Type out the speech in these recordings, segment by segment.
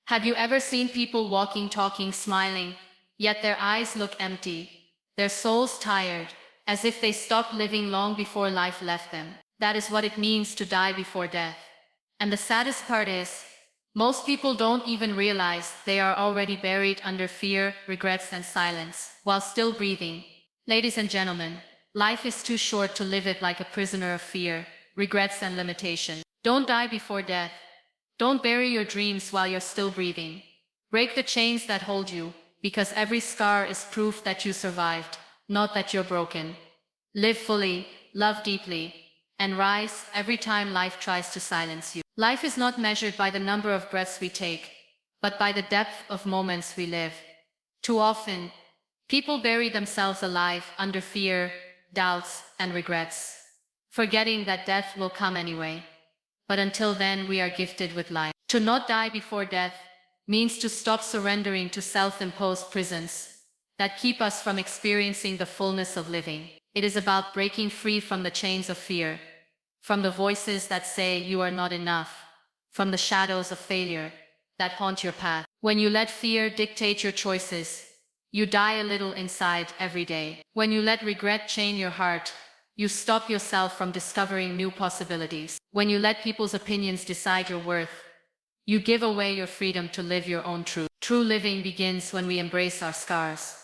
Have you ever seen people walking, talking, smiling, yet their eyes look empty, their souls tired, as if they stopped living long before life left them? That is what it means to die before death. And the saddest part is, most people don't even realize they are already buried under fear, regrets, and silence, while still breathing. Ladies and gentlemen, life is too short to live it like a prisoner of fear, regrets, and limitation. Don't die before death. Don't bury your dreams while you're still breathing. Break the chains that hold you, because every scar is proof that you survived, not that you're broken. Live fully, love deeply, and rise every time life tries to silence you. Life is not measured by the number of breaths we take, but by the depth of moments we live. Too often, people bury themselves alive under fear, doubts, and regrets, forgetting that death will come anyway. But until then, we are gifted with life. To not die before death means to stop surrendering to self-imposed prisons that keep us from experiencing the fullness of living. It is about breaking free from the chains of fear, from the voices that say you are not enough, from the shadows of failure that haunt your path. When you let fear dictate your choices, you die a little inside every day. When you let regret chain your heart, you stop yourself from discovering new possibilities. When you let people's opinions decide your worth, you give away your freedom to live your own truth. True living begins when we embrace our scars,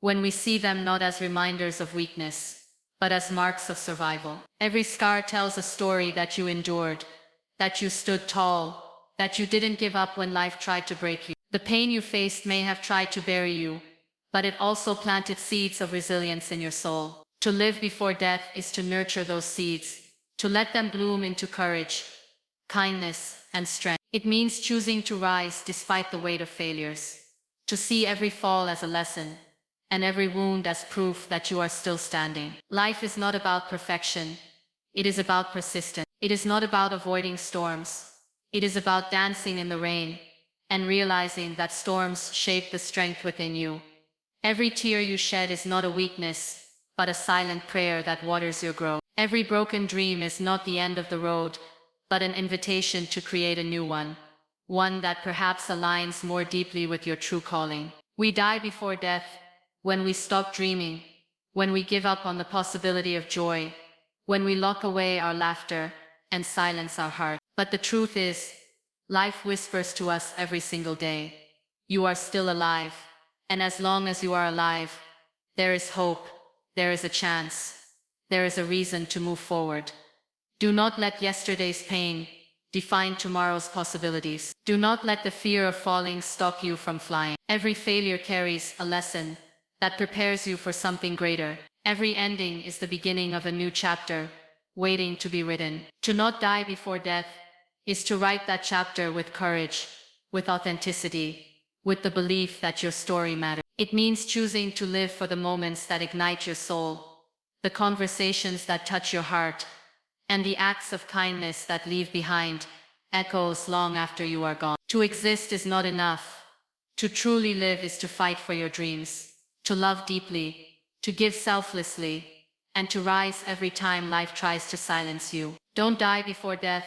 when we see them not as reminders of weakness, but as marks of survival. Every scar tells a story that you endured, that you stood tall, that you didn't give up when life tried to break you. The pain you faced may have tried to bury you, but it also planted seeds of resilience in your soul. To live before death is to nurture those seeds, to let them bloom into courage, kindness, and strength. It means choosing to rise despite the weight of failures, to see every fall as a lesson, and every wound as proof that you are still standing. Life is not about perfection. It is about persistence. It is not about avoiding storms. It is about dancing in the rain and realizing that storms shape the strength within you. Every tear you shed is not a weakness, but a silent prayer that waters your growth. Every broken dream is not the end of the road, but an invitation to create a new one that perhaps aligns more deeply with your true calling. We die before death when we stop dreaming, when we give up on the possibility of joy, when we lock away our laughter and silence our heart. But the truth is, life whispers to us every single day, you are still alive, and as long as you are alive, there is hope, there is a chance, there is a reason to move forward. Do not let yesterday's pain define tomorrow's possibilities. Do not let the fear of falling stop you from flying. Every failure carries a lesson that prepares you for something greater. Every ending is the beginning of a new chapter, waiting to be written. To not die before death is to write that chapter with courage, with authenticity, with the belief that your story matters. It means choosing to live for the moments that ignite your soul, the conversations that touch your heart, and the acts of kindness that leave behind echoes long after you are gone. To exist is not enough. To truly live is to fight for your dreams, to love deeply, to give selflessly, and to rise every time life tries to silence you. Don't die before death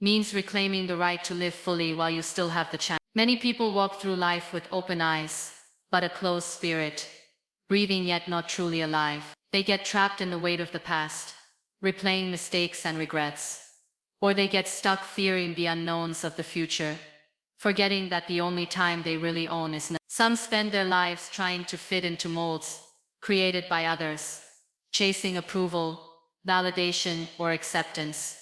means reclaiming the right to live fully while you still have the chance. Many people walk through life with open eyes, but a closed spirit, breathing yet not truly alive. They get trapped in the weight of the past, replaying mistakes and regrets. Or they get stuck fearing the unknowns of the future, forgetting that the only time they really own is now. Some spend their lives trying to fit into molds created by others, chasing approval, validation, or acceptance.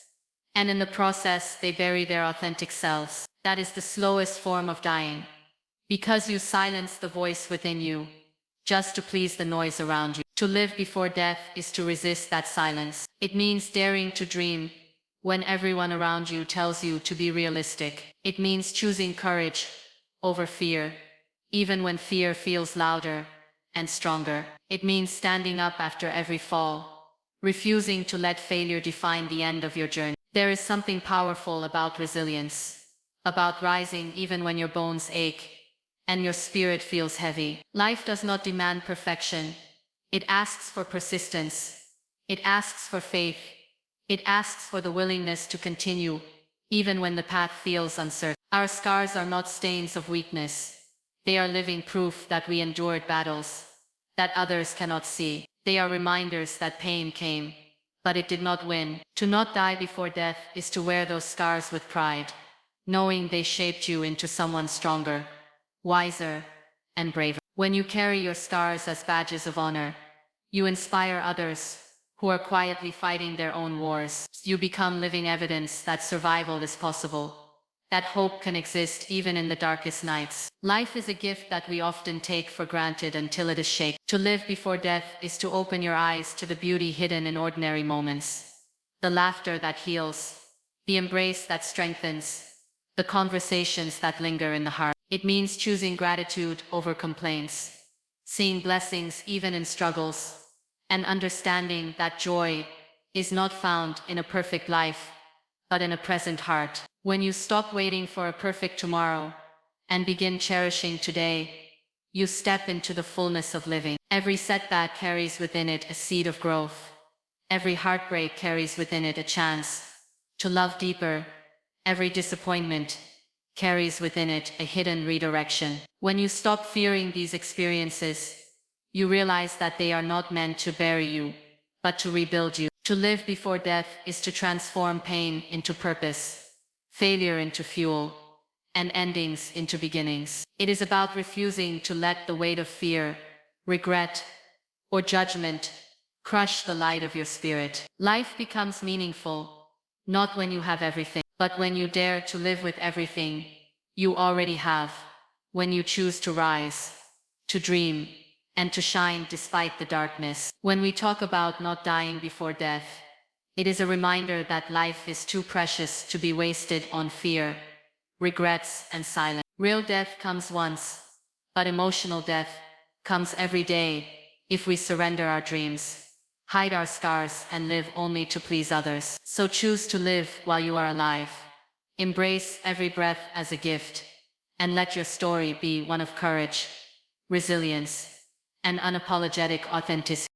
And in the process, they bury their authentic selves. That is the slowest form of dying, because you silence the voice within you, just to please the noise around you. To live before death is to resist that silence. It means daring to dream when everyone around you tells you to be realistic. It means choosing courage over fear, even when fear feels louder and stronger. It means standing up after every fall, refusing to let failure define the end of your journey. There is something powerful about resilience, about rising even when your bones ache and your spirit feels heavy. Life does not demand perfection. It asks for persistence. It asks for faith. It asks for the willingness to continue, even when the path feels uncertain. Our scars are not stains of weakness. They are living proof that we endured battles that others cannot see. They are reminders that pain came, but it did not win. To not die before death is to wear those scars with pride, knowing they shaped you into someone stronger, wiser, and braver. When you carry your scars as badges of honor, you inspire others who are quietly fighting their own wars. You become living evidence that survival is possible, that hope can exist even in the darkest nights. Life is a gift that we often take for granted until it is shaken. To live before death is to open your eyes to the beauty hidden in ordinary moments. The laughter that heals, the embrace that strengthens, the conversations that linger in the heart. It means choosing gratitude over complaints, seeing blessings even in struggles, and understanding that joy is not found in a perfect life, but in a present heart. When you stop waiting for a perfect tomorrow and begin cherishing today, you step into the fullness of living. Every setback carries within it a seed of growth. Every heartbreak carries within it a chance to love deeper. Every disappointment carries within it a hidden redirection. When you stop fearing these experiences, you realize that they are not meant to bury you, but to rebuild you. To live before death is to transform pain into purpose, failure into fuel, and endings into beginnings. It is about refusing to let the weight of fear, regret, or judgment crush the light of your spirit. Life becomes meaningful, not when you have everything, but when you dare to live with everything you already have, when you choose to rise, to dream, and to shine despite the darkness. When we talk about not dying before death, it is a reminder that life is too precious to be wasted on fear, regrets, and silence. Real death comes once, but emotional death comes every day if we surrender our dreams, hide our scars, and live only to please others. So choose to live while you are alive. Embrace every breath as a gift, and let your story be one of courage, resilience, and unapologetic authenticity.